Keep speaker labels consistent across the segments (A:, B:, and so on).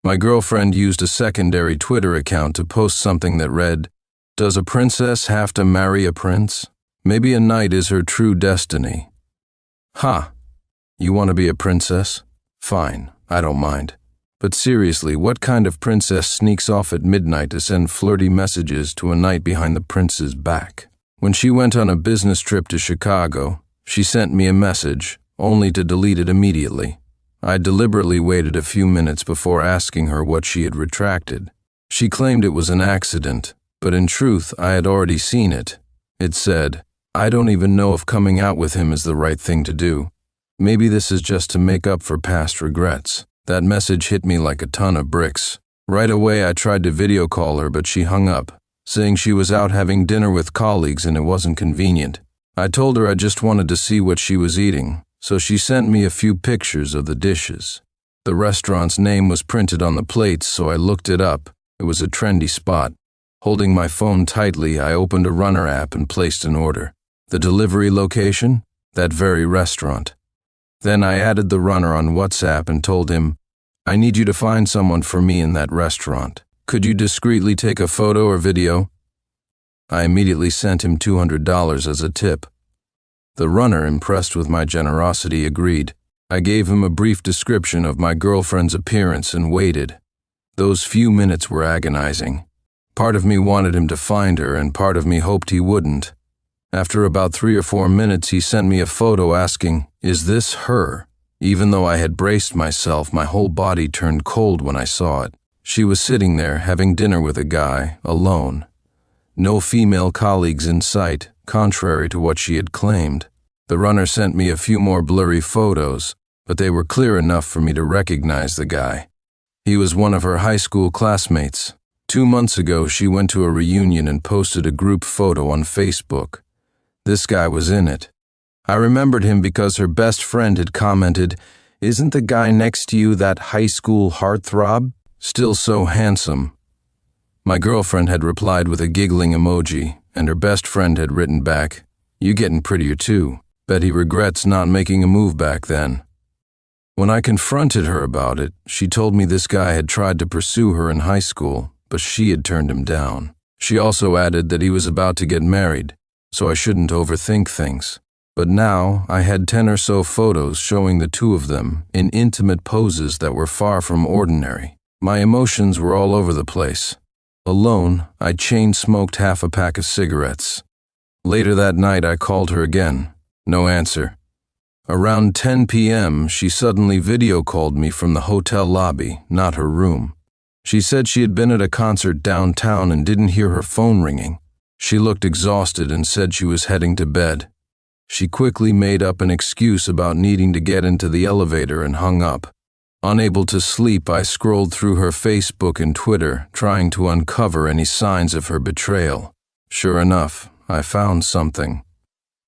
A: My girlfriend used a secondary Twitter account to post something that read, "Does a princess have to marry a prince? Maybe a knight is her true destiny." Ha! You want to be a princess? Fine, I don't mind. But seriously, what kind of princess sneaks off at midnight to send flirty messages to a knight behind the prince's back? When she went on a business trip to Chicago, she sent me a message, only to delete it immediately. I deliberately waited a few minutes before asking her what she had retracted. She claimed it was an accident, but in truth, I had already seen it. It said, "I don't even know if coming out with him is the right thing to do. Maybe this is just to make up for past regrets." That message hit me like a ton of bricks. Right away, I tried to video call her, but she hung up, saying she was out having dinner with colleagues and it wasn't convenient. I told her I just wanted to see what she was eating, so she sent me a few pictures of the dishes. The restaurant's name was printed on the plates, so I looked it up. It was a trendy spot. Holding my phone tightly, I opened a runner app and placed an order. The delivery location? That very restaurant. Then I added the runner on WhatsApp and told him, "I need you to find someone for me in that restaurant. Could you discreetly take a photo or video?" I immediately sent him $200 as a tip. The runner, impressed with my generosity, agreed. I gave him a brief description of my girlfriend's appearance and waited. Those few minutes were agonizing. Part of me wanted him to find her, and part of me hoped he wouldn't. After about 3 or 4 minutes, he sent me a photo asking, "Is this her?" Even though I had braced myself, my whole body turned cold when I saw it. She was sitting there, having dinner with a guy, alone. No female colleagues in sight, contrary to what she had claimed. The runner sent me a few more blurry photos, but they were clear enough for me to recognize the guy. He was one of her high school classmates. 2 months ago, she went to a reunion and posted a group photo on Facebook. This guy was in it. I remembered him because her best friend had commented, "Isn't the guy next to you that high school heartthrob? Still so handsome." My girlfriend had replied with a giggling emoji, and her best friend had written back, "You getting prettier too. Bet he regrets not making a move back then." When I confronted her about it, she told me this guy had tried to pursue her in high school, but she had turned him down. She also added that he was about to get married, so I shouldn't overthink things. But now I had 10 or so photos showing the two of them in intimate poses that were far from ordinary. My emotions were all over the place. Alone, I chain-smoked half a pack of cigarettes. Later that night, I called her again. No answer. Around 10 p.m., she suddenly video called me from the hotel lobby, not her room. She said she had been at a concert downtown and didn't hear her phone ringing. She looked exhausted and said she was heading to bed. She quickly made up an excuse about needing to get into the elevator and hung up. Unable to sleep, I scrolled through her Facebook and Twitter, trying to uncover any signs of her betrayal. Sure enough, I found something.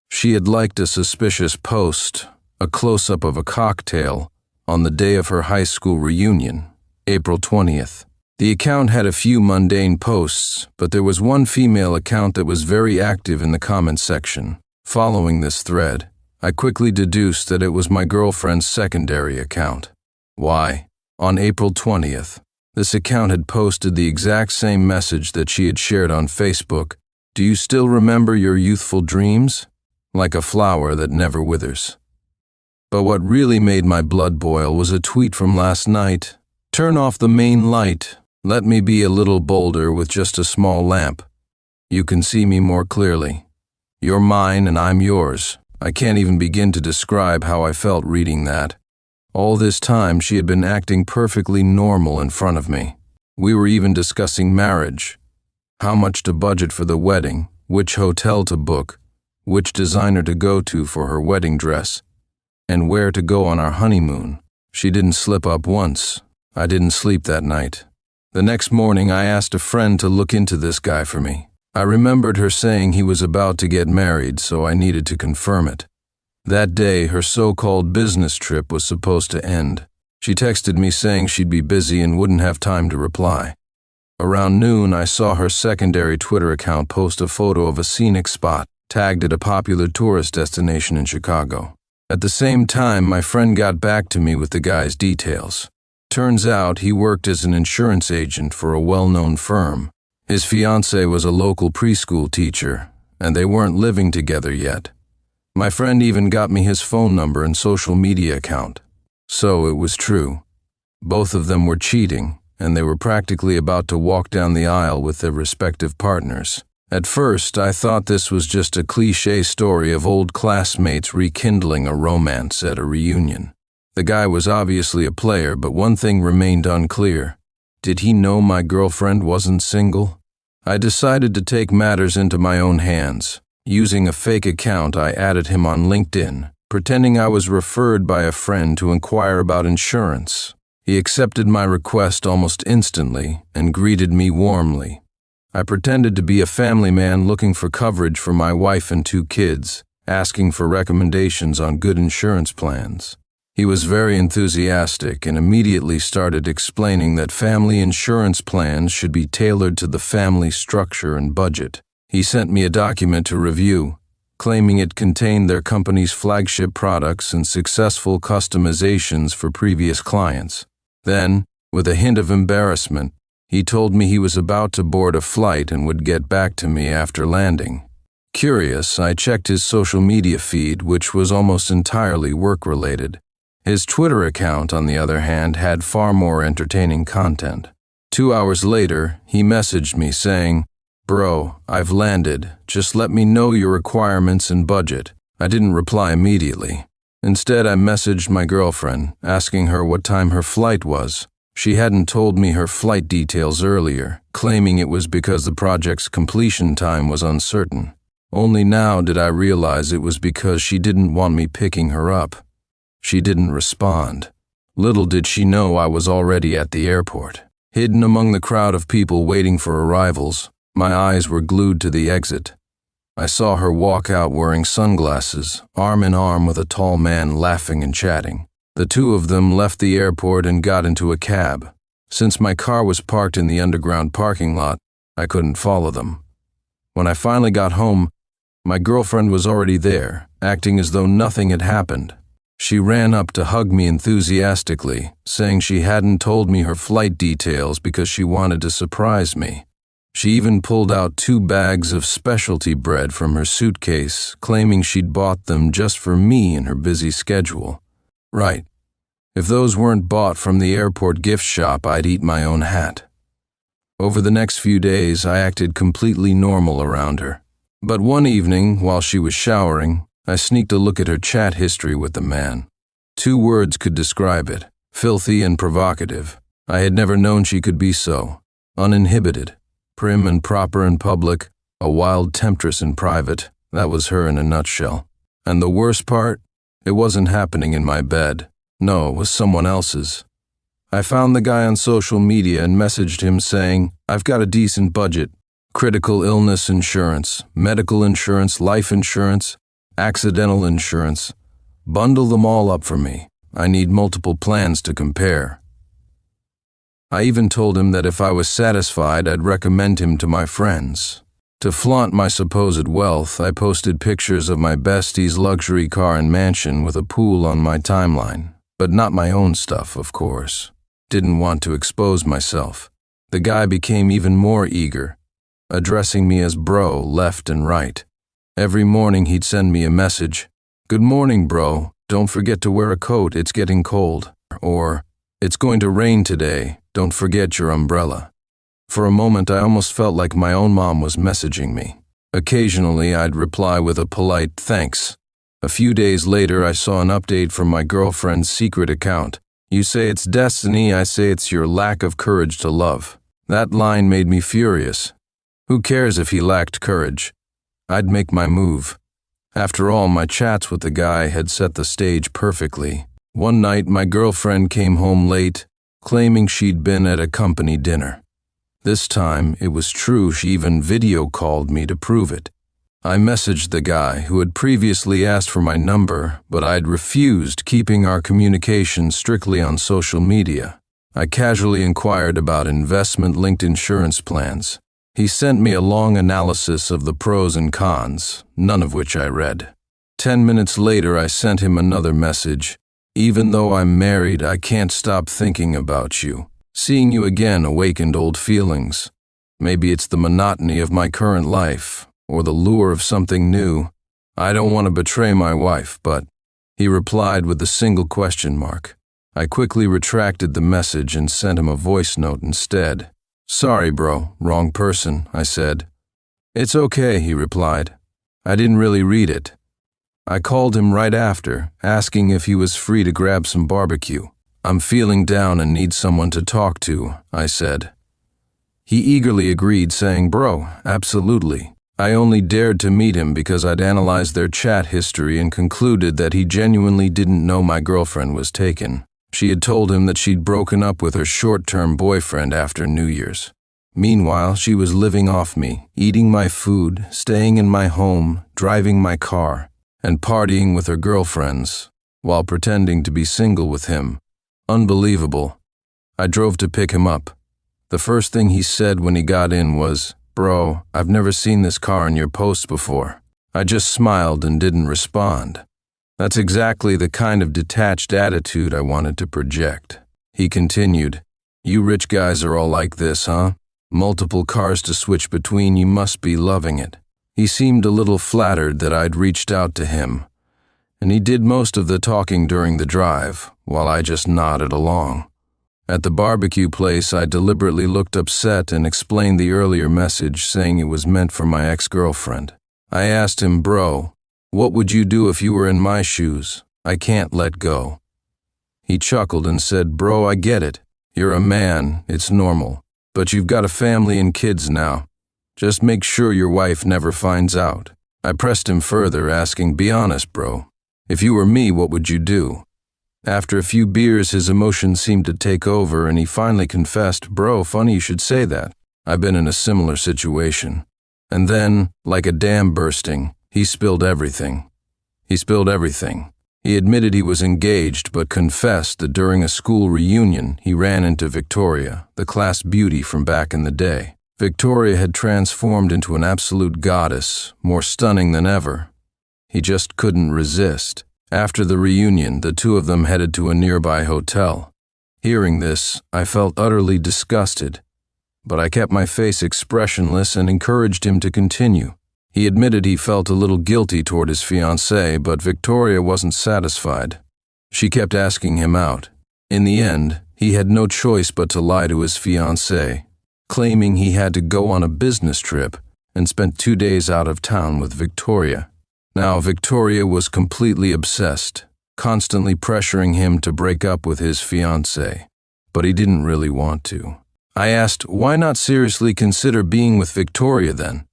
A: She had liked a suspicious post, a close-up of a cocktail, on the day of her high school reunion, April 20th. The account had a few mundane posts, but there was one female account that was very active in the comments section. Following this thread, I quickly deduced that it was my girlfriend's secondary account. Why? On April 20th, this account had posted the exact same message that she had shared on Facebook. "Do you still remember your youthful dreams? Like a flower that never withers." But what really made my blood boil was a tweet from last night. "Turn off the main light. Let me be a little bolder with just a small lamp. You can see me more clearly. You're mine and I'm yours." I can't even begin to describe how I felt reading that. All this time, she had been acting perfectly normal in front of me. We were even discussing marriage, how much to budget for the wedding, which hotel to book, which designer to go to for her wedding dress, and where to go on our honeymoon. She didn't slip up once. I didn't sleep that night. The next morning, I asked a friend to look into this guy for me. I remembered her saying he was about to get married, so I needed to confirm it. That day, her so-called business trip was supposed to end. She texted me saying she'd be busy and wouldn't have time to reply. Around noon, I saw her secondary Twitter account post a photo of a scenic spot tagged at a popular tourist destination in Chicago. At the same time, my friend got back to me with the guy's details. Turns out he worked as an insurance agent for a well-known firm. His fiancée was a local preschool teacher, and they weren't living together yet. My friend even got me his phone number and social media account. So it was true. Both of them were cheating, and they were practically about to walk down the aisle with their respective partners. At first, I thought this was just a cliché story of old classmates rekindling a romance at a reunion. The guy was obviously a player, but one thing remained unclear. Did he know my girlfriend wasn't single? I decided to take matters into my own hands. Using a fake account, I added him on LinkedIn, pretending I was referred by a friend to inquire about insurance. He accepted my request almost instantly and greeted me warmly. I pretended to be a family man looking for coverage for my wife and 2 kids, asking for recommendations on good insurance plans. He was very enthusiastic and immediately started explaining that family insurance plans should be tailored to the family structure and budget. He sent me a document to review, claiming it contained their company's flagship products and successful customizations for previous clients. Then, with a hint of embarrassment, he told me he was about to board a flight and would get back to me after landing. Curious, I checked his social media feed, which was almost entirely work-related. His Twitter account, on the other hand, had far more entertaining content. 2 hours later, he messaged me saying, "Bro, I've landed. Just let me know your requirements and budget." I didn't reply immediately. Instead, I messaged my girlfriend, asking her what time her flight was. She hadn't told me her flight details earlier, claiming it was because the project's completion time was uncertain. Only now did I realize it was because she didn't want me picking her up. She didn't respond. Little did she know I was already at the airport. Hidden among the crowd of people waiting for arrivals, my eyes were glued to the exit. I saw her walk out wearing sunglasses, arm in arm with a tall man laughing and chatting. The 2 of them left the airport and got into a cab. Since my car was parked in the underground parking lot, I couldn't follow them. When I finally got home, my girlfriend was already there, acting as though nothing had happened. She ran up to hug me enthusiastically, saying she hadn't told me her flight details because she wanted to surprise me. She even pulled out 2 bags of specialty bread from her suitcase, claiming she'd bought them just for me in her busy schedule. Right. If those weren't bought from the airport gift shop, I'd eat my own hat. Over the next few days, I acted completely normal around her. But one evening, while she was showering, I sneaked a look at her chat history with the man. 2 words could describe it: filthy and provocative. I had never known she could be so. Uninhibited, prim and proper in public, a wild temptress in private. That was her in a nutshell. And the worst part? It wasn't happening in my bed. No, it was someone else's. I found the guy on social media and messaged him saying, "I've got a decent budget. Critical illness insurance, medical insurance, life insurance, accidental insurance. Bundle them all up for me. I need multiple plans to compare." I even told him that if I was satisfied, I'd recommend him to my friends. To flaunt my supposed wealth, I posted pictures of my bestie's luxury car and mansion with a pool on my timeline. But not my own stuff, of course. Didn't want to expose myself. The guy became even more eager, addressing me as bro left and right. Every morning he'd send me a message. "Good morning, bro. Don't forget to wear a coat, it's getting cold." Or, "It's going to rain today. Don't forget your umbrella." For a moment, I almost felt like my own mom was messaging me. Occasionally, I'd reply with a polite thanks. A few days later, I saw an update from my girlfriend's secret account. "You say it's destiny, I say it's your lack of courage to love." That line made me furious. Who cares if he lacked courage? I'd make my move. After all, my chats with the guy had set the stage perfectly. One night, my girlfriend came home late, claiming she'd been at a company dinner. This time, it was true. She even video called me to prove it. I messaged the guy who had previously asked for my number, but I'd refused, keeping our communication strictly on social media. I casually inquired about investment-linked insurance plans. He sent me a long analysis of the pros and cons, none of which I read. 10 minutes later, I sent him another message. Even though I'm married, I can't stop thinking about you. Seeing you again awakened old feelings. Maybe it's the monotony of my current life, or the lure of something new. I don't want to betray my wife, but…" He replied with a single question mark. I quickly retracted the message and sent him a voice note instead. "Sorry, bro, wrong person," I said. "It's okay," he replied. I didn't really read it. I called him right after, asking if he was free to grab some barbecue. "I'm feeling down and need someone to talk to," I said. He eagerly agreed, saying, "Bro, absolutely." I only dared to meet him because I'd analyzed their chat history and concluded that he genuinely didn't know my girlfriend was taken. She had told him that she'd broken up with her short-term boyfriend after New Year's. Meanwhile, she was living off me, eating my food, staying in my home, driving my car, and partying with her girlfriends, while pretending to be single with him. Unbelievable. I drove to pick him up. The first thing he said when he got in was, "Bro, I've never seen this car in your posts before." I just smiled and didn't respond. That's exactly the kind of detached attitude I wanted to project. He continued, "You rich guys are all like this, huh? Multiple cars to switch between, you must be loving it." He seemed a little flattered that I'd reached out to him, and he did most of the talking during the drive, while I just nodded along. At the barbecue place, I deliberately looked upset and explained the earlier message, saying it was meant for my ex-girlfriend. I asked him, "Bro, what would you do if you were in my shoes? I can't let go." He chuckled and said, "Bro, I get it. You're a man, it's normal. But you've got a family and kids now. Just make sure your wife never finds out." I pressed him further, asking, "Be honest, bro. If you were me, what would you do?" After a few beers, his emotions seemed to take over, and he finally confessed, "Bro, funny you should say that. I've been in a similar situation." And then, like a dam bursting, he spilled everything. He admitted he was engaged, but confessed that during a school reunion, he ran into Victoria, the class beauty from back in the day. Victoria had transformed into an absolute goddess, more stunning than ever. He just couldn't resist. After the reunion, the two of them headed to a nearby hotel. Hearing this, I felt utterly disgusted, but I kept my face expressionless and encouraged him to continue. He admitted he felt a little guilty toward his fiancée, but Victoria wasn't satisfied. She kept asking him out. In the end, he had no choice but to lie to his fiancée, claiming he had to go on a business trip and spent 2 days out of town with Victoria. Now, Victoria was completely obsessed, constantly pressuring him to break up with his fiancée, but he didn't really want to. I asked, "Why not seriously consider being with Victoria then?"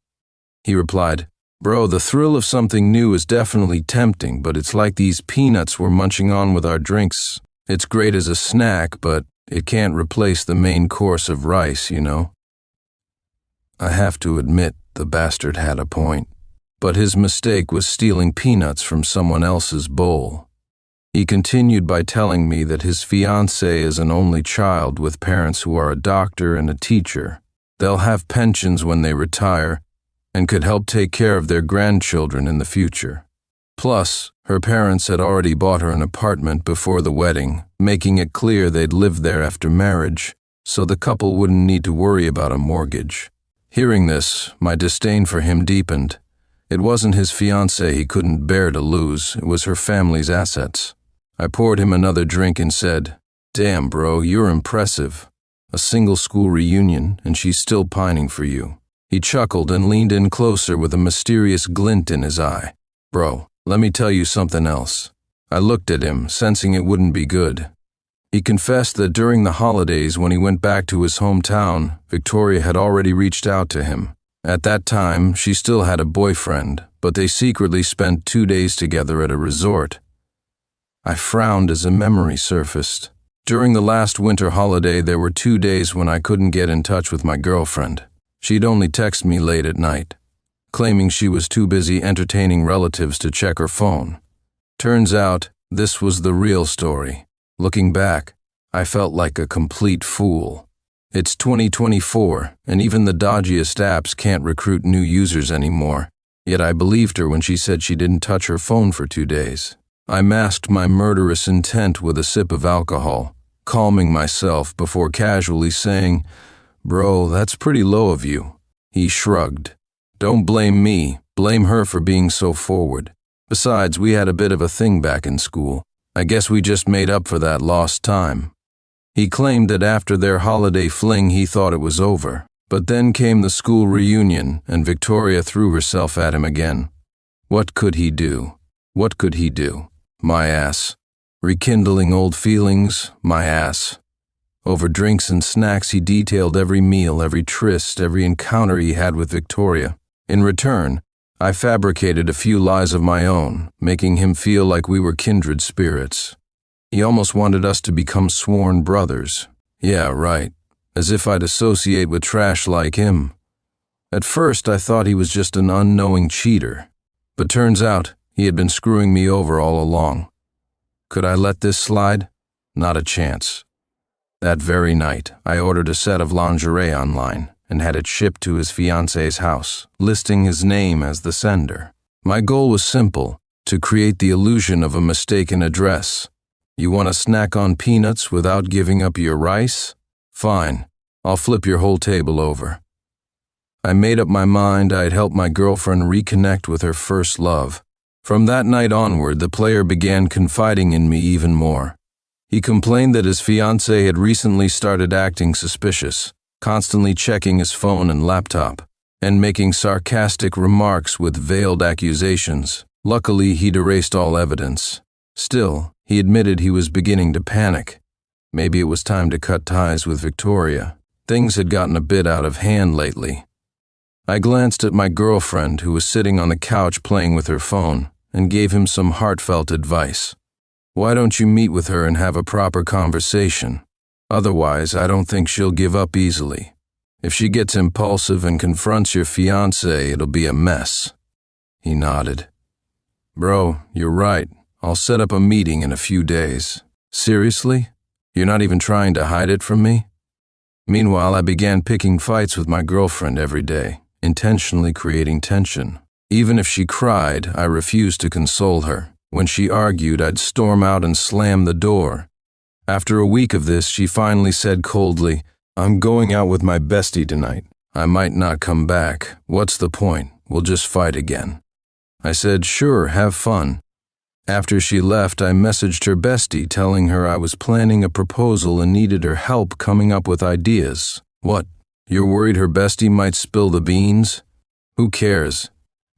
A: He replied, "Bro, the thrill of something new is definitely tempting, but it's like these peanuts we're munching on with our drinks. It's great as a snack, but it can't replace the main course of rice, you know?" I have to admit, the bastard had a point. But his mistake was stealing peanuts from someone else's bowl. He continued by telling me that his fiancée is an only child with parents who are a doctor and a teacher. They'll have pensions when they retire and could help take care of their grandchildren in the future. Plus, her parents had already bought her an apartment before the wedding, making it clear they'd live there after marriage, so the couple wouldn't need to worry about a mortgage. Hearing this, my disdain for him deepened. It wasn't his fiancée he couldn't bear to lose, it was her family's assets. I poured him another drink and said, "Damn, bro, you're impressive. A single school reunion, and she's still pining for you." He chuckled and leaned in closer with a mysterious glint in his eye. "Bro, let me tell you something else." I looked at him, sensing it wouldn't be good. He confessed that during the holidays when he went back to his hometown, Victoria had already reached out to him. At that time, she still had a boyfriend, but they secretly spent 2 days together at a resort. I frowned as a memory surfaced. During the last winter holiday, there were 2 days when I couldn't get in touch with my girlfriend. She'd only text me late at night, claiming she was too busy entertaining relatives to check her phone. Turns out, this was the real story. Looking back, I felt like a complete fool. It's 2024, and even the dodgiest apps can't recruit new users anymore. Yet I believed her when she said she didn't touch her phone for 2 days. I masked my murderous intent with a sip of alcohol, calming myself before casually saying, "Bro, that's pretty low of you." He shrugged. "Don't blame me, blame her for being so forward. Besides, we had a bit of a thing back in school. I guess we just made up for that lost time." He claimed that after their holiday fling he thought it was over. But then came the school reunion, and Victoria threw herself at him again. What could he do? What could he do? My ass. Rekindling old feelings? My ass. Over drinks and snacks he detailed every meal, every tryst, every encounter he had with Victoria. In return, I fabricated a few lies of my own, making him feel like we were kindred spirits. He almost wanted us to become sworn brothers. Yeah, right. As if I'd associate with trash like him. At first, I thought he was just an unknowing cheater. But turns out, he had been screwing me over all along. Could I let this slide? Not a chance. That very night, I ordered a set of lingerie online and had it shipped to his fiancée's house, listing his name as the sender. My goal was simple, to create the illusion of a mistaken address. You want to snack on peanuts without giving up your rice? Fine, I'll flip your whole table over. I made up my mind I'd help my girlfriend reconnect with her first love. From that night onward, the player began confiding in me even more. He complained that his fiancée had recently started acting suspicious, constantly checking his phone and laptop, and making sarcastic remarks with veiled accusations. Luckily, he'd erased all evidence. Still, he admitted he was beginning to panic. Maybe it was time to cut ties with Victoria. Things had gotten a bit out of hand lately. I glanced at my girlfriend, who was sitting on the couch playing with her phone, and gave him some heartfelt advice. Why don't you meet with her and have a proper conversation? Otherwise, I don't think she'll give up easily. If she gets impulsive and confronts your fiancé, it'll be a mess. He nodded. Bro, you're right. I'll set up a meeting in a few days. Seriously? You're not even trying to hide it from me? Meanwhile, I began picking fights with my girlfriend every day, intentionally creating tension. Even if she cried, I refused to console her. When she argued, I'd storm out and slam the door. After a week of this, she finally said coldly, "I'm going out with my bestie tonight. I might not come back. What's the point? We'll just fight again." I said, "Sure, have fun." After she left, I messaged her bestie telling her I was planning a proposal and needed her help coming up with ideas. What? You're worried her bestie might spill the beans? Who cares?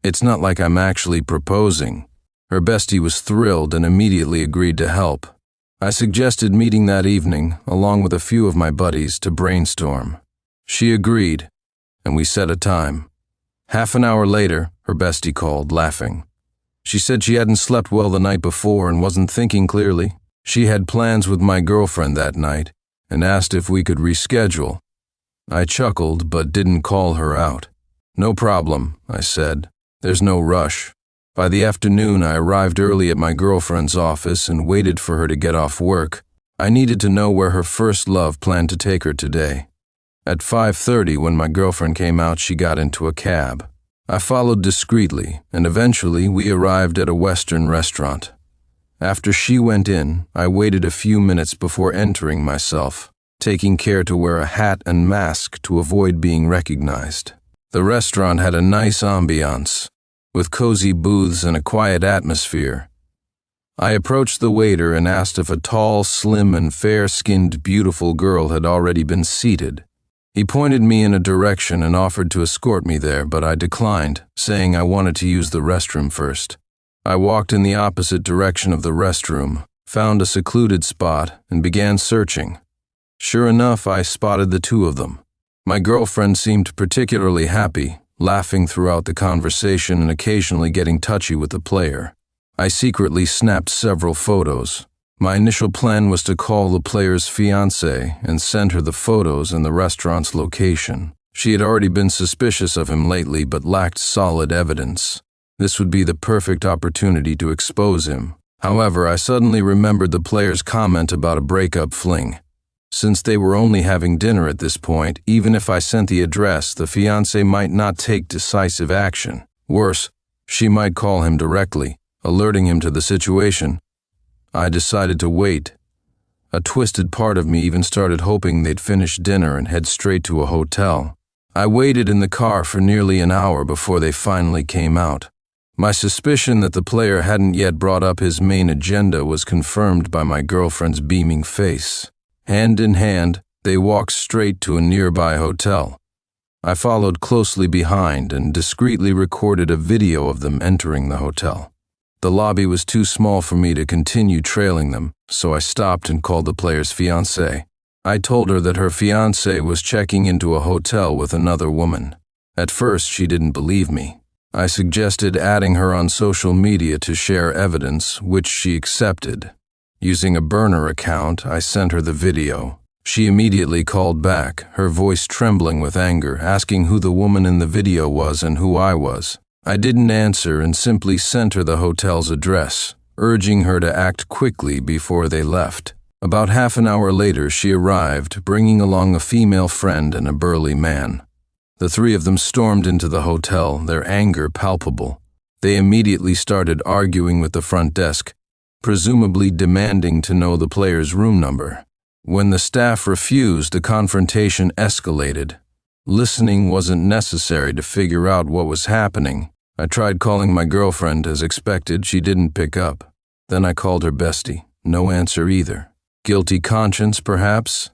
A: It's not like I'm actually proposing. Her bestie was thrilled and immediately agreed to help. I suggested meeting that evening, along with a few of my buddies, to brainstorm. She agreed, and we set a time. Half an hour later, her bestie called, laughing. She said she hadn't slept well the night before and wasn't thinking clearly. She had plans with my girlfriend that night and asked if we could reschedule. I chuckled but didn't call her out. "No problem," I said. "There's no rush." By the afternoon, I arrived early at my girlfriend's office and waited for her to get off work. I needed to know where her first love planned to take her today. At 5:30, when my girlfriend came out, she got into a cab. I followed discreetly, and eventually we arrived at a Western restaurant. After she went in, I waited a few minutes before entering myself, taking care to wear a hat and mask to avoid being recognized. The restaurant had a nice ambiance, with cozy booths and a quiet atmosphere. I approached the waiter and asked if a tall, slim, and fair-skinned beautiful girl had already been seated. He pointed me in a direction and offered to escort me there, but I declined, saying I wanted to use the restroom first. I walked in the opposite direction of the restroom, found a secluded spot, and began searching. Sure enough, I spotted the two of them. My girlfriend seemed particularly happy, laughing throughout the conversation and occasionally getting touchy with the player. I secretly snapped several photos. My initial plan was to call the player's fiancée and send her the photos and the restaurant's location. She had already been suspicious of him lately but lacked solid evidence. This would be the perfect opportunity to expose him. However, I suddenly remembered the player's comment about a breakup fling. Since they were only having dinner at this point, even if I sent the address, the fiancée might not take decisive action. Worse, she might call him directly, alerting him to the situation. I decided to wait. A twisted part of me even started hoping they'd finish dinner and head straight to a hotel. I waited in the car for nearly an hour before they finally came out. My suspicion that the player hadn't yet brought up his main agenda was confirmed by my girlfriend's beaming face. Hand in hand, they walked straight to a nearby hotel. I followed closely behind and discreetly recorded a video of them entering the hotel. The lobby was too small for me to continue trailing them, so I stopped and called the player's fiancée. I told her that her fiancé was checking into a hotel with another woman. At first, she didn't believe me. I suggested adding her on social media to share evidence, which she accepted. Using a burner account, I sent her the video. She immediately called back, her voice trembling with anger, asking who the woman in the video was and who I was. I didn't answer and simply sent her the hotel's address, urging her to act quickly before they left. About half an hour later, she arrived, bringing along a female friend and a burly man. The three of them stormed into the hotel, their anger palpable. They immediately started arguing with the front desk, presumably demanding to know the player's room number. When the staff refused, the confrontation escalated. Listening wasn't necessary to figure out what was happening. I tried calling my girlfriend. As expected, she didn't pick up. Then I called her bestie. No answer either. Guilty conscience, perhaps?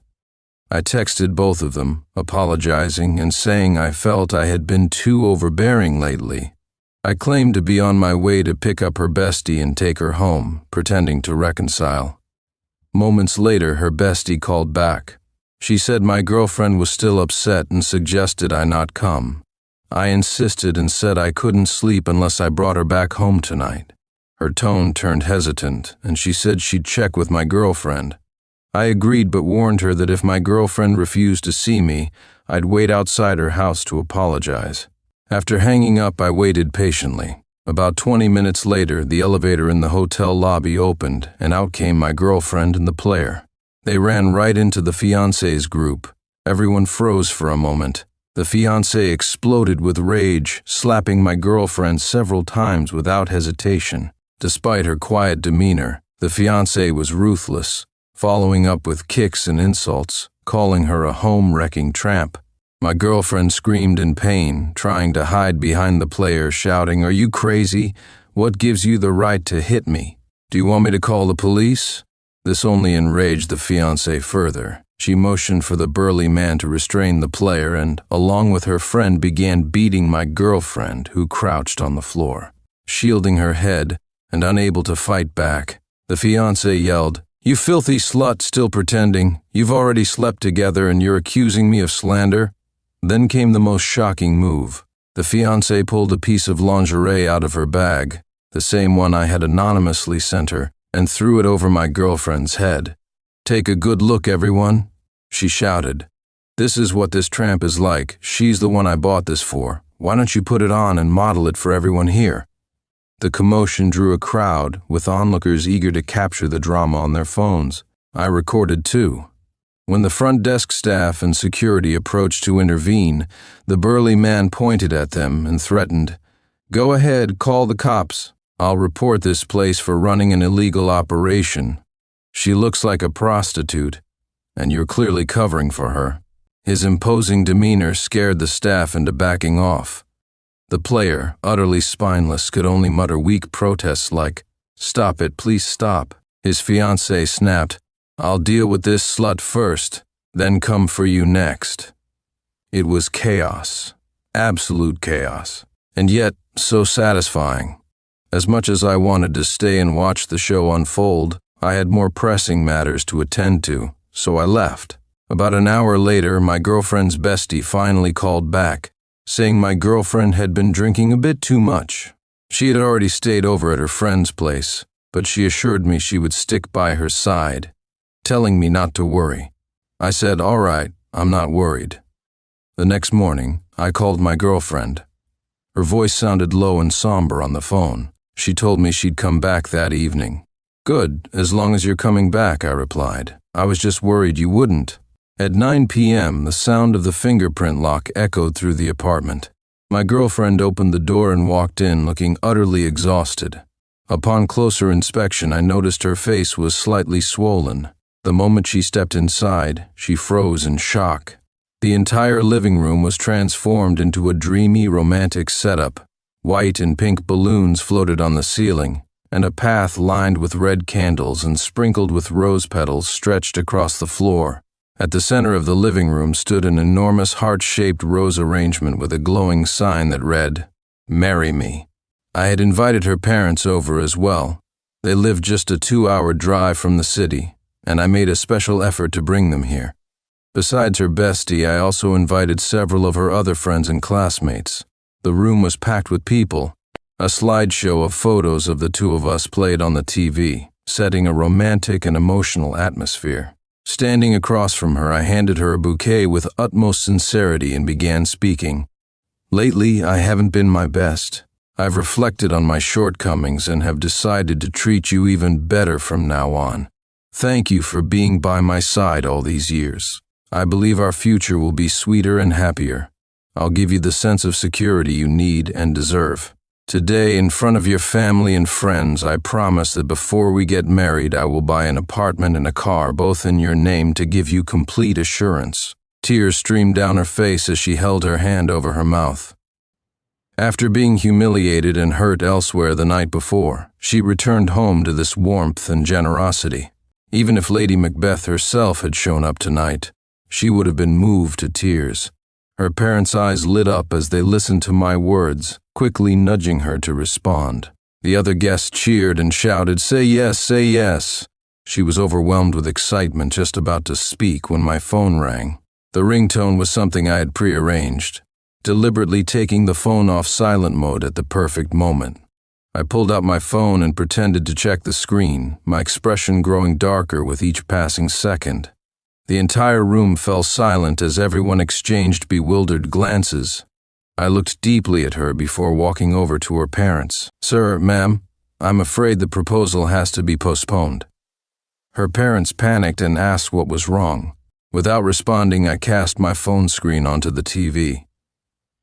A: I texted both of them, apologizing and saying I felt I had been too overbearing lately. I claimed to be on my way to pick up her bestie and take her home, pretending to reconcile. Moments later, her bestie called back. She said my girlfriend was still upset and suggested I not come. I insisted and said I couldn't sleep unless I brought her back home tonight. Her tone turned hesitant, and she said she'd check with my girlfriend. I agreed but warned her that if my girlfriend refused to see me, I'd wait outside her house to apologize. After hanging up, I waited patiently. About 20 minutes later, the elevator in the hotel lobby opened, and out came my girlfriend and the player. They ran right into the fiancé's group. Everyone froze for a moment. The fiancé exploded with rage, slapping my girlfriend several times without hesitation. Despite her quiet demeanor, the fiancé was ruthless, following up with kicks and insults, calling her a home-wrecking tramp. My girlfriend screamed in pain, trying to hide behind the player, shouting, "Are you crazy? What gives you the right to hit me? Do you want me to call the police?" This only enraged the fiancé further. She motioned for the burly man to restrain the player and, along with her friend, began beating my girlfriend, who crouched on the floor. Shielding her head and unable to fight back, the fiancé yelled, "You filthy slut, still pretending. You've already slept together and you're accusing me of slander?" Then came the most shocking move. The fiancé pulled a piece of lingerie out of her bag, the same one I had anonymously sent her, and threw it over my girlfriend's head. "Take a good look, everyone," she shouted. "This is what this tramp is like. She's the one I bought this for. Why don't you put it on and model it for everyone here?" The commotion drew a crowd, with onlookers eager to capture the drama on their phones. I recorded too. When the front desk staff and security approached to intervene, the burly man pointed at them and threatened, "Go ahead, call the cops. I'll report this place for running an illegal operation. She looks like a prostitute, and you're clearly covering for her." His imposing demeanor scared the staff into backing off. The player, utterly spineless, could only mutter weak protests like, "Stop it, please stop." His fiancée snapped, "I'll deal with this slut first, then come for you next." It was chaos, absolute chaos, and yet so satisfying. As much as I wanted to stay and watch the show unfold, I had more pressing matters to attend to, so I left. About an hour later, my girlfriend's bestie finally called back, saying my girlfriend had been drinking a bit too much. She had already stayed over at her friend's place, but she assured me she would stick by her side, telling me not to worry. I said, "All right, I'm not worried." The next morning, I called my girlfriend. Her voice sounded low and somber on the phone. She told me she'd come back that evening. "Good, as long as you're coming back," I replied. "I was just worried you wouldn't." At 9 p.m., the sound of the fingerprint lock echoed through the apartment. My girlfriend opened the door and walked in, looking utterly exhausted. Upon closer inspection, I noticed her face was slightly swollen. The moment she stepped inside, she froze in shock. The entire living room was transformed into a dreamy, romantic setup. White and pink balloons floated on the ceiling, and a path lined with red candles and sprinkled with rose petals stretched across the floor. At the center of the living room stood an enormous heart-shaped rose arrangement with a glowing sign that read, "Marry Me." I had invited her parents over as well. They lived just a 2-hour drive from the city, and I made a special effort to bring them here. Besides her bestie, I also invited several of her other friends and classmates. The room was packed with people. A slideshow of photos of the two of us played on the TV, setting a romantic and emotional atmosphere. Standing across from her, I handed her a bouquet with utmost sincerity and began speaking. "Lately, I haven't been my best. I've reflected on my shortcomings and have decided to treat you even better from now on. Thank you for being by my side all these years. I believe our future will be sweeter and happier. I'll give you the sense of security you need and deserve. Today, in front of your family and friends, I promise that before we get married, I will buy an apartment and a car, both in your name, to give you complete assurance." Tears streamed down her face as she held her hand over her mouth. After being humiliated and hurt elsewhere the night before, she returned home to this warmth and generosity. Even if Lady Macbeth herself had shown up tonight, she would have been moved to tears. Her parents' eyes lit up as they listened to my words, quickly nudging her to respond. The other guests cheered and shouted, "Say yes, say yes." She was overwhelmed with excitement, just about to speak when my phone rang. The ringtone was something I had prearranged, deliberately taking the phone off silent mode at the perfect moment. I pulled out my phone and pretended to check the screen, my expression growing darker with each passing second. The entire room fell silent as everyone exchanged bewildered glances. I looked deeply at her before walking over to her parents. "Sir, ma'am, I'm afraid the proposal has to be postponed." Her parents panicked and asked what was wrong. Without responding, I cast my phone screen onto the TV.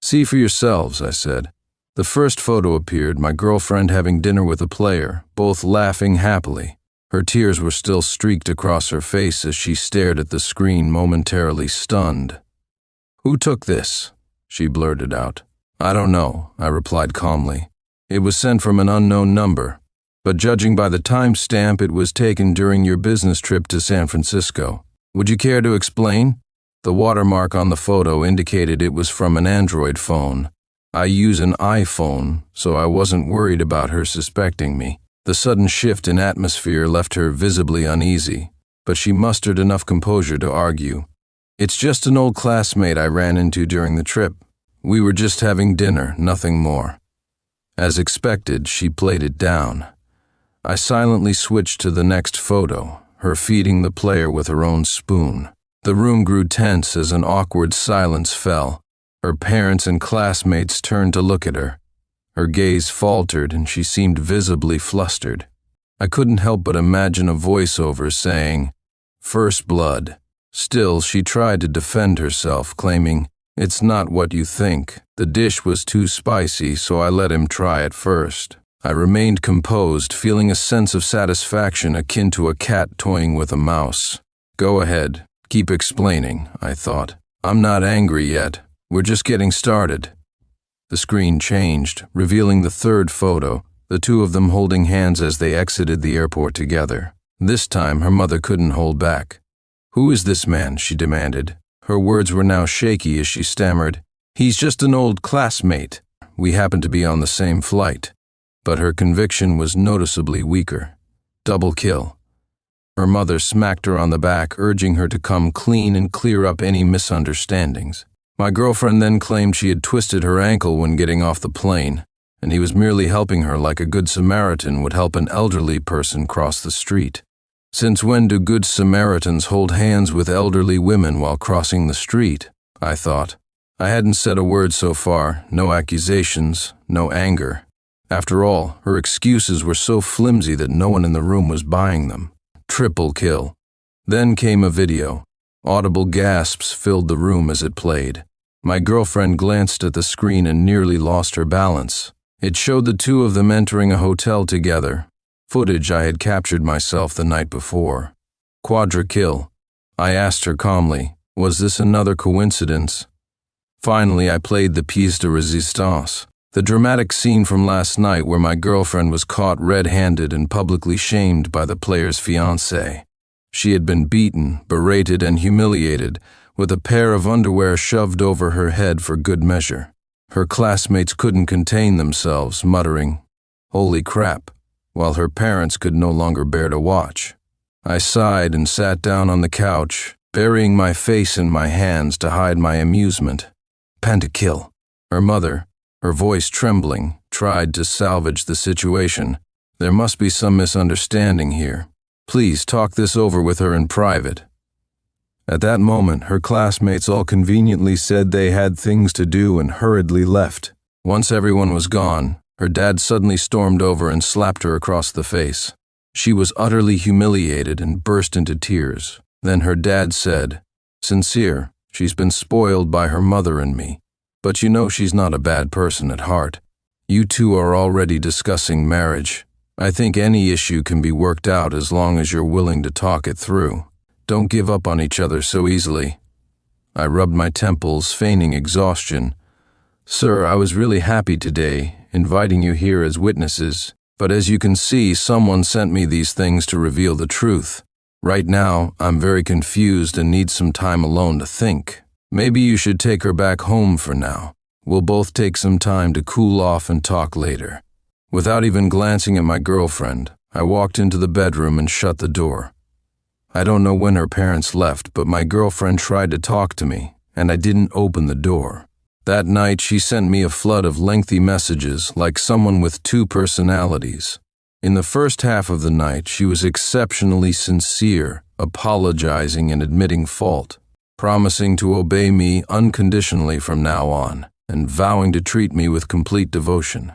A: "See for yourselves," I said. The first photo appeared, my girlfriend having dinner with a player, both laughing happily. Her tears were still streaked across her face as she stared at the screen, momentarily stunned. "Who took this?" she blurted out. "I don't know," I replied calmly. "It was sent from an unknown number, but judging by the timestamp, it was taken during your business trip to San Francisco. Would you care to explain?" The watermark on the photo indicated it was from an Android phone. I use an iPhone, so I wasn't worried about her suspecting me. The sudden shift in atmosphere left her visibly uneasy, but she mustered enough composure to argue. "It's just an old classmate I ran into during the trip. We were just having dinner, nothing more." As expected, she played it down. I silently switched to the next photo, her feeding the player with her own spoon. The room grew tense as an awkward silence fell. Her parents and classmates turned to look at her. Her gaze faltered and she seemed visibly flustered. I couldn't help but imagine a voiceover saying, "First blood." Still, she tried to defend herself, claiming, "It's not what you think. The dish was too spicy, so I let him try it first." I remained composed, feeling a sense of satisfaction akin to a cat toying with a mouse. "Go ahead, keep explaining," I thought. "I'm not angry yet. We're just getting started." The screen changed, revealing the third photo, the two of them holding hands as they exited the airport together. This time, her mother couldn't hold back. "Who is this man?" she demanded. Her words were now shaky as she stammered, "He's just an old classmate. We happen to be on the same flight." But her conviction was noticeably weaker. Double kill. Her mother smacked her on the back, urging her to come clean and clear up any misunderstandings. My girlfriend then claimed she had twisted her ankle when getting off the plane, and he was merely helping her like a good Samaritan would help an elderly person cross the street. Since when do good Samaritans hold hands with elderly women while crossing the street? I thought. I hadn't said a word so far, no accusations, no anger. After all, her excuses were so flimsy that no one in the room was buying them. Triple kill. Then came a video. Audible gasps filled the room as it played. My girlfriend glanced at the screen and nearly lost her balance. It showed the two of them entering a hotel together, footage I had captured myself the night before. Quadra kill. I asked her calmly, was this another coincidence? Finally, I played the pièce de résistance, the dramatic scene from last night where my girlfriend was caught red-handed and publicly shamed by the player's fiancé. She had been beaten, berated, and humiliated, with a pair of underwear shoved over her head for good measure. Her classmates couldn't contain themselves, muttering, "Holy crap," while her parents could no longer bear to watch. I sighed and sat down on the couch, burying my face in my hands to hide my amusement. Pentakill. Her mother, her voice trembling, tried to salvage the situation. There must be some misunderstanding here. Please talk this over with her in private. At that moment, her classmates all conveniently said they had things to do and hurriedly left. Once everyone was gone, her dad suddenly stormed over and slapped her across the face. She was utterly humiliated and burst into tears. Then her dad said, "Sincere, she's been spoiled by her mother and me. But you know she's not a bad person at heart. You two are already discussing marriage. I think any issue can be worked out as long as you're willing to talk it through. Don't give up on each other so easily." I rubbed my temples, feigning exhaustion. "Sir, I was really happy today, inviting you here as witnesses. But as you can see, someone sent me these things to reveal the truth. Right now, I'm very confused and need some time alone to think. Maybe you should take her back home for now. We'll both take some time to cool off and talk later." Without even glancing at my girlfriend, I walked into the bedroom and shut the door. I don't know when her parents left, but my girlfriend tried to talk to me, and I didn't open the door. That night, she sent me a flood of lengthy messages, like someone with two personalities. In the first half of the night, she was exceptionally sincere, apologizing and admitting fault, promising to obey me unconditionally from now on, and vowing to treat me with complete devotion.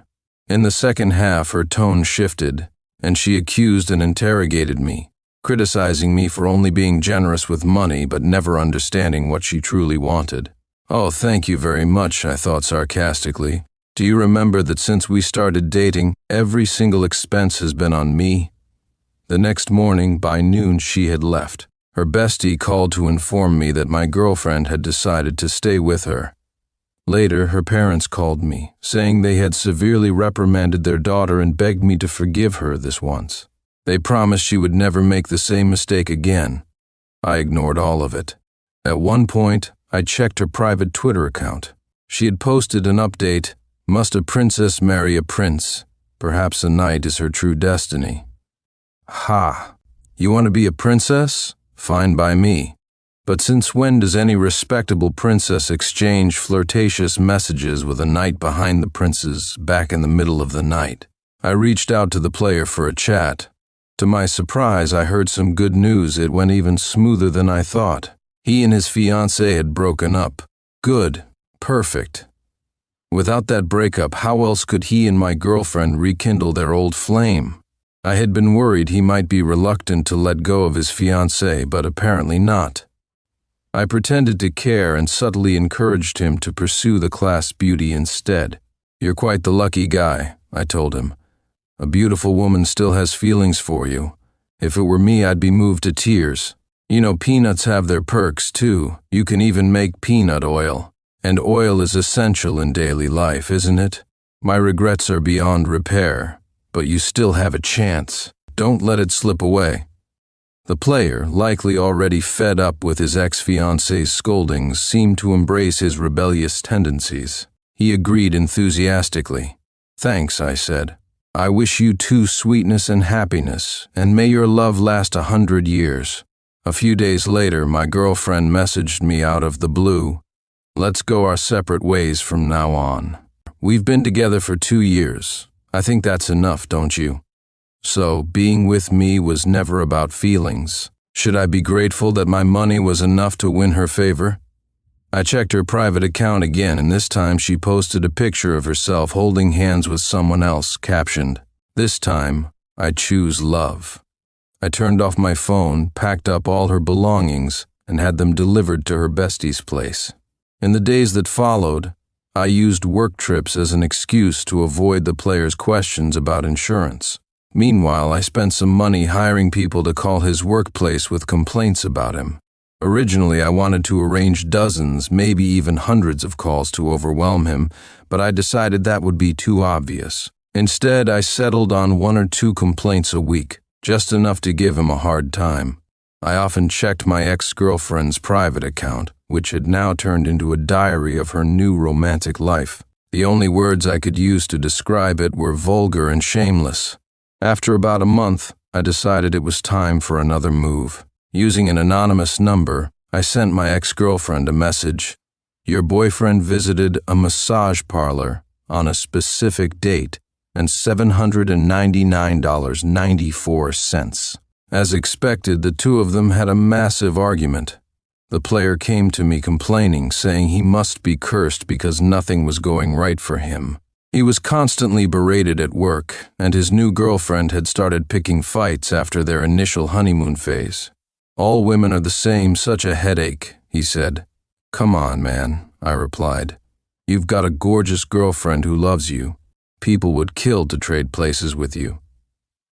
A: In the second half, her tone shifted, and she accused and interrogated me, criticizing me for only being generous with money but never understanding what she truly wanted. "Oh, thank you very much," I thought sarcastically. "Do you remember that since we started dating, every single expense has been on me?" The next morning, by noon, she had left. Her bestie called to inform me that my girlfriend had decided to stay with her. Later, her parents called me, saying they had severely reprimanded their daughter and begged me to forgive her this once. They promised she would never make the same mistake again. I ignored all of it. At one point, I checked her private Twitter account. She had posted an update, "Must a princess marry a prince? Perhaps a knight is her true destiny." Ha! You want to be a princess? Fine by me. But since when does any respectable princess exchange flirtatious messages with a knight behind the prince's back in the middle of the night? I reached out to the player for a chat. To my surprise, I heard some good news. It went even smoother than I thought. He and his fiancée had broken up. Good. Perfect. Without that breakup, how else could he and my girlfriend rekindle their old flame? I had been worried he might be reluctant to let go of his fiancée, but apparently not. I pretended to care and subtly encouraged him to pursue the class beauty instead. "You're quite the lucky guy," I told him. "A beautiful woman still has feelings for you. If it were me, I'd be moved to tears. You know, peanuts have their perks too. You can even make peanut oil. And oil is essential in daily life, isn't it? My regrets are beyond repair, but you still have a chance. Don't let it slip away." The player, likely already fed up with his ex-fiancée's scoldings, seemed to embrace his rebellious tendencies. He agreed enthusiastically. "Thanks," I said. "I wish you two sweetness and happiness, and may your love last 100 years. A few days later, my girlfriend messaged me out of the blue. "Let's go our separate ways from now on. We've been together for 2 years. I think that's enough, don't you?" So, being with me was never about feelings. Should I be grateful that my money was enough to win her favor? I checked her private account again, and this time she posted a picture of herself holding hands with someone else, captioned, "This time, I choose love." I turned off my phone, packed up all her belongings, and had them delivered to her bestie's place. In the days that followed, I used work trips as an excuse to avoid the player's questions about insurance. Meanwhile, I spent some money hiring people to call his workplace with complaints about him. Originally, I wanted to arrange dozens, maybe even hundreds of calls to overwhelm him, but I decided that would be too obvious. Instead, I settled on 1 or 2 complaints a week, just enough to give him a hard time. I often checked my ex-girlfriend's private account, which had now turned into a diary of her new romantic life. The only words I could use to describe it were vulgar and shameless. After about a month, I decided it was time for another move. Using an anonymous number, I sent my ex-girlfriend a message. Your boyfriend visited a massage parlor on a specific date and $799.94. As expected, the two of them had a massive argument. The player came to me complaining, saying he must be cursed because nothing was going right for him. He was constantly berated at work, and his new girlfriend had started picking fights after their initial honeymoon phase. All women are the same, such a headache, he said. Come on, man, I replied. You've got a gorgeous girlfriend who loves you. People would kill to trade places with you.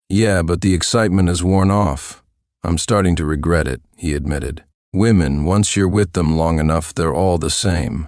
A: Yeah, but the excitement has worn off. I'm starting to regret it, he admitted. Women, once you're with them long enough, they're all the same.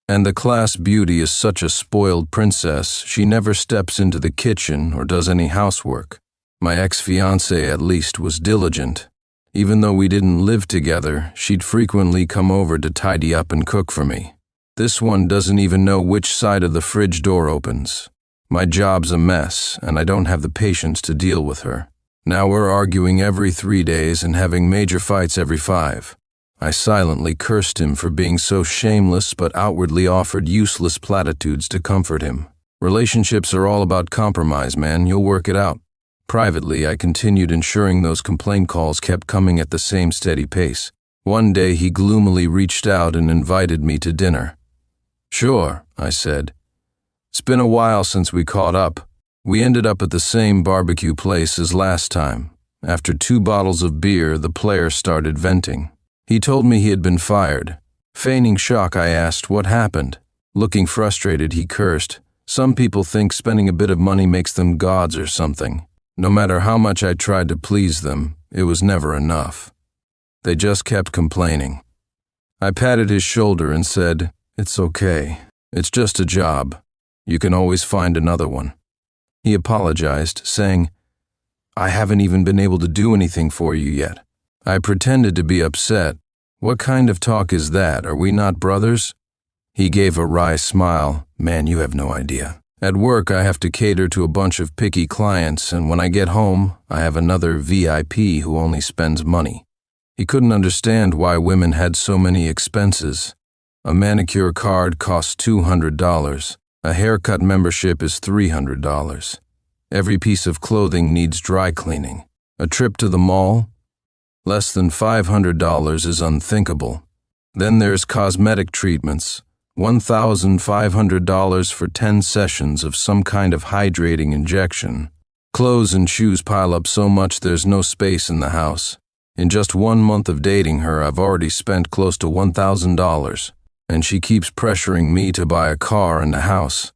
A: And the class beauty is such a spoiled princess, she never steps into the kitchen or does any housework. My ex-fiancée, at least, was diligent. Even though we didn't live together, she'd frequently come over to tidy up and cook for me. This one doesn't even know which side of the fridge door opens. My job's a mess, and I don't have the patience to deal with her. Now we're arguing every 3 days and having major fights every 5. I silently cursed him for being so shameless, but outwardly offered useless platitudes to comfort him. Relationships are all about compromise, man. You'll work it out. Privately, I continued ensuring those complaint calls kept coming at the same steady pace. One day, he gloomily reached out and invited me to dinner. Sure, I said. It's been a while since we caught up. We ended up at the same barbecue place as last time. After 2 bottles of beer, the player started venting. He told me he had been fired. Feigning shock, I asked what happened. Looking frustrated, he cursed. Some people think spending a bit of money makes them gods or something. No matter how much I tried to please them, it was never enough. They just kept complaining. I patted his shoulder and said, It's okay. It's just a job. You can always find another one. He apologized, saying, I haven't even been able to do anything for you yet. I pretended to be upset. What kind of talk is that? Are we not brothers? He gave a wry smile. Man, you have no idea. At work, I have to cater to a bunch of picky clients, and when I get home, I have another VIP who only spends money. He couldn't understand why women had so many expenses. A manicure card costs $200. A haircut membership is $300. Every piece of clothing needs dry cleaning. A trip to the mall? Less than $500 is unthinkable. Then there's cosmetic treatments. $1,500 for 10 sessions of some kind of hydrating injection. Clothes and shoes pile up so much there's no space in the house. In just 1 month of dating her, I've already spent close to $1,000. And she keeps pressuring me to buy a car and a house.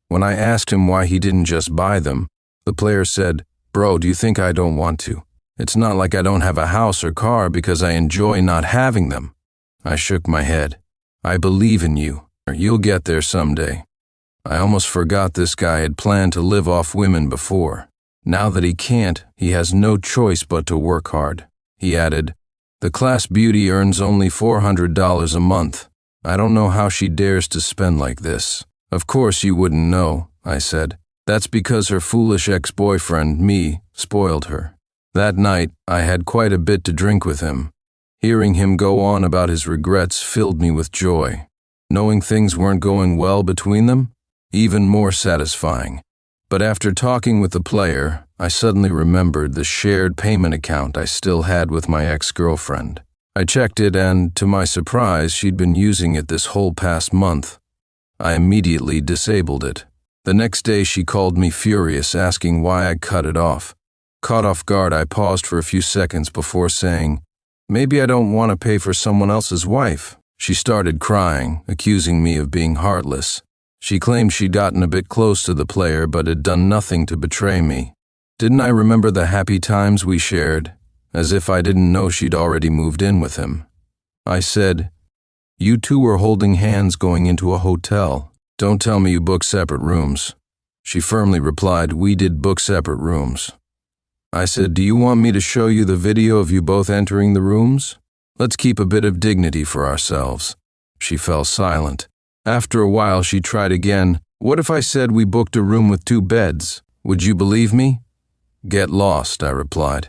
A: When I asked him why he didn't just buy them, the player said, Bro, do you think I don't want to? It's not like I don't have a house or car because I enjoy not having them. I shook my head. I believe in you. You'll get there someday. I almost forgot this guy had planned to live off women before. Now that he can't, he has no choice but to work hard. He added, The class beauty earns only $400 a month. I don't know how she dares to spend like this. Of course you wouldn't know, I said. That's because her foolish ex-boyfriend, me, spoiled her. That night, I had quite a bit to drink with him. Hearing him go on about his regrets filled me with joy. Knowing things weren't going well between them? Even more satisfying. But after talking with the player, I suddenly remembered the shared payment account I still had with my ex-girlfriend. I checked it and, to my surprise, she'd been using it this whole past month. I immediately disabled it. The next day she called me furious, asking why I cut it off. Caught off guard, I paused for a few seconds before saying, Maybe I don't want to pay for someone else's wife. She started crying, accusing me of being heartless. She claimed she'd gotten a bit close to the player but had done nothing to betray me. Didn't I remember the happy times we shared, as if I didn't know she'd already moved in with him? I said, "You two were holding hands going into a hotel. Don't tell me you booked separate rooms." She firmly replied, "We did book separate rooms." I said, "Do you want me to show you the video of you both entering the rooms? Let's keep a bit of dignity for ourselves." She fell silent. After a while, she tried again. "What if I said we booked a room with 2 beds? Would you believe me?" "Get lost," I replied.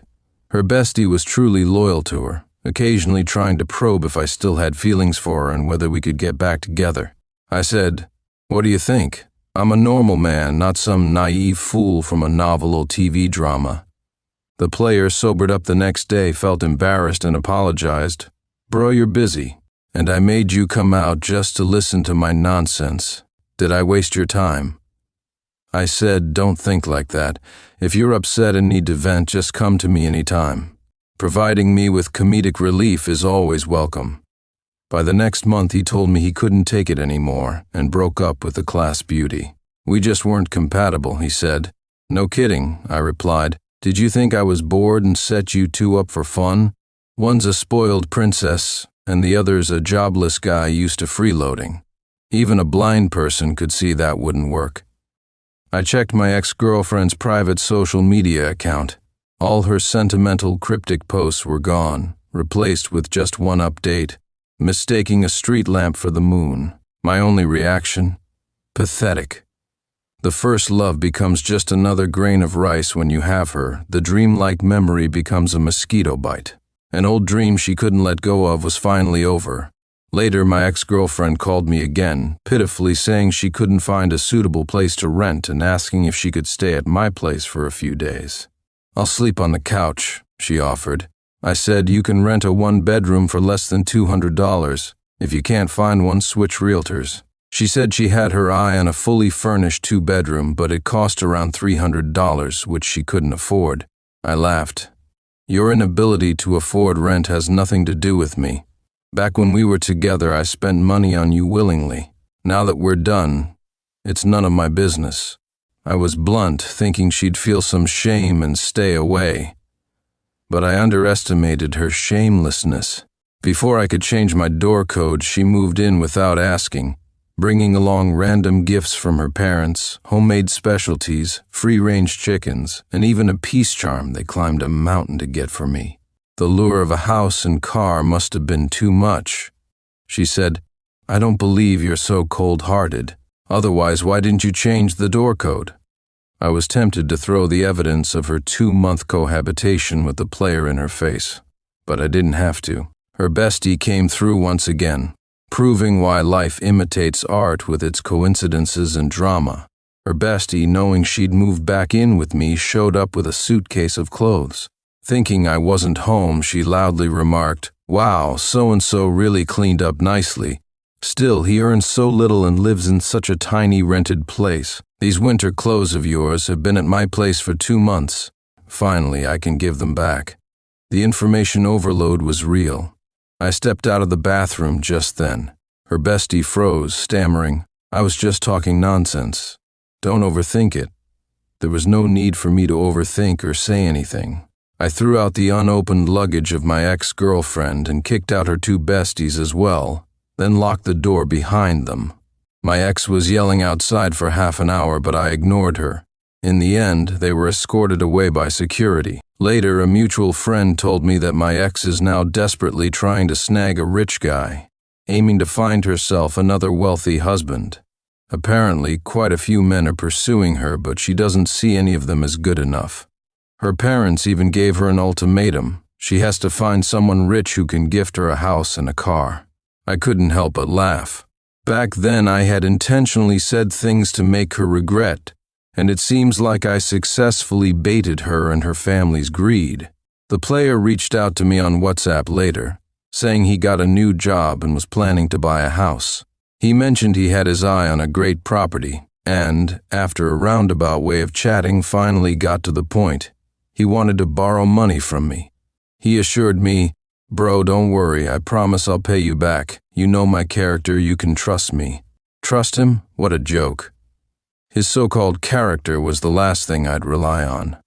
A: Her bestie was truly loyal to her, occasionally trying to probe if I still had feelings for her and whether we could get back together. I said, "What do you think? I'm a normal man, not some naive fool from a novel or TV drama." The player sobered up the next day, felt embarrassed and apologized. "Bro, you're busy. And I made you come out just to listen to my nonsense. Did I waste your time?" I said, "Don't think like that. If you're upset and need to vent, just come to me anytime. Providing me with comedic relief is always welcome." By the next month, he told me he couldn't take it anymore and broke up with the class beauty. "We just weren't compatible," he said. "No kidding," I replied. "Did you think I was bored and set you two up for fun? One's a spoiled princess, and the other's a jobless guy used to freeloading. Even a blind person could see that wouldn't work." I checked my ex-girlfriend's private social media account. All her sentimental, cryptic posts were gone, replaced with just one update, mistaking a street lamp for the moon. My only reaction? Pathetic. The first love becomes just another grain of rice when you have her. The dreamlike memory becomes a mosquito bite. An old dream she couldn't let go of was finally over. Later, my ex-girlfriend called me again, pitifully saying she couldn't find a suitable place to rent and asking if she could stay at my place for a few days. "I'll sleep on the couch," she offered. I said, "You can rent a 1-bedroom for less than $200. If you can't find one, switch realtors." She said she had her eye on a fully furnished 2-bedroom, but it cost around $300, which she couldn't afford. I laughed. "Your inability to afford rent has nothing to do with me. Back when we were together, I spent money on you willingly. Now that we're done, it's none of my business." I was blunt, thinking she'd feel some shame and stay away. But I underestimated her shamelessness. Before I could change my door code, she moved in without asking, bringing along random gifts from her parents, homemade specialties, free-range chickens, and even a peace charm they climbed a mountain to get for me. The lure of a house and car must have been too much. She said, "I don't believe you're so cold-hearted. Otherwise, why didn't you change the door code?" I was tempted to throw the evidence of her 2-month cohabitation with the player in her face, but I didn't have to. Her bestie came through once again, proving why life imitates art with its coincidences and drama. Her bestie, knowing she'd moved back in with me, showed up with a suitcase of clothes. Thinking I wasn't home, she loudly remarked, "Wow, so-and-so really cleaned up nicely. Still, he earns so little and lives in such a tiny rented place. These winter clothes of yours have been at my place for 2 months. Finally, I can give them back." The information overload was real. I stepped out of the bathroom just then. Her bestie froze, stammering, "I was just talking nonsense. Don't overthink it." There was no need for me to overthink or say anything. I threw out the unopened luggage of my ex-girlfriend and kicked out her 2 besties as well, then locked the door behind them. My ex was yelling outside for half an hour, but I ignored her. In the end, they were escorted away by security. Later, a mutual friend told me that my ex is now desperately trying to snag a rich guy, aiming to find herself another wealthy husband. Apparently, quite a few men are pursuing her, but she doesn't see any of them as good enough. Her parents even gave her an ultimatum. She has to find someone rich who can gift her a house and a car. I couldn't help but laugh. Back then, I had intentionally said things to make her regret, and it seems like I successfully baited her and her family's greed. The player reached out to me on WhatsApp later, saying he got a new job and was planning to buy a house. He mentioned he had his eye on a great property, and, after a roundabout way of chatting, finally got to the point. He wanted to borrow money from me. He assured me, Bro, don't worry, I promise I'll pay you back. You know my character, you can trust me. Trust him? What a joke. His so-called character was the last thing I'd rely on.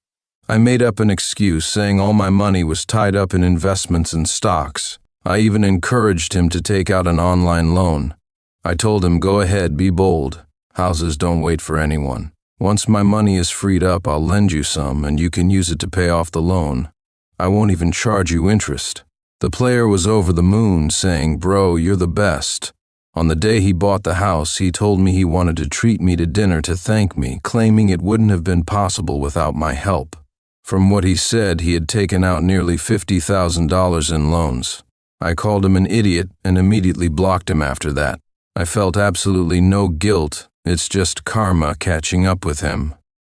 A: I made up an excuse saying all my money was tied up in investments and stocks. I even encouraged him to take out an online loan. I told him, go ahead, be bold. Houses don't wait for anyone. Once my money is freed up, I'll lend you some and you can use it to pay off the loan. I won't even charge you interest. The player was over the moon, saying, bro, you're the best. On the day he bought the house, he told me he wanted to treat me to dinner to thank me, claiming it wouldn't have been possible without my help. From what he said, he had taken out nearly $50,000 in loans. I called him an idiot and immediately blocked him after that. I felt absolutely no guilt. It's just karma catching up with him.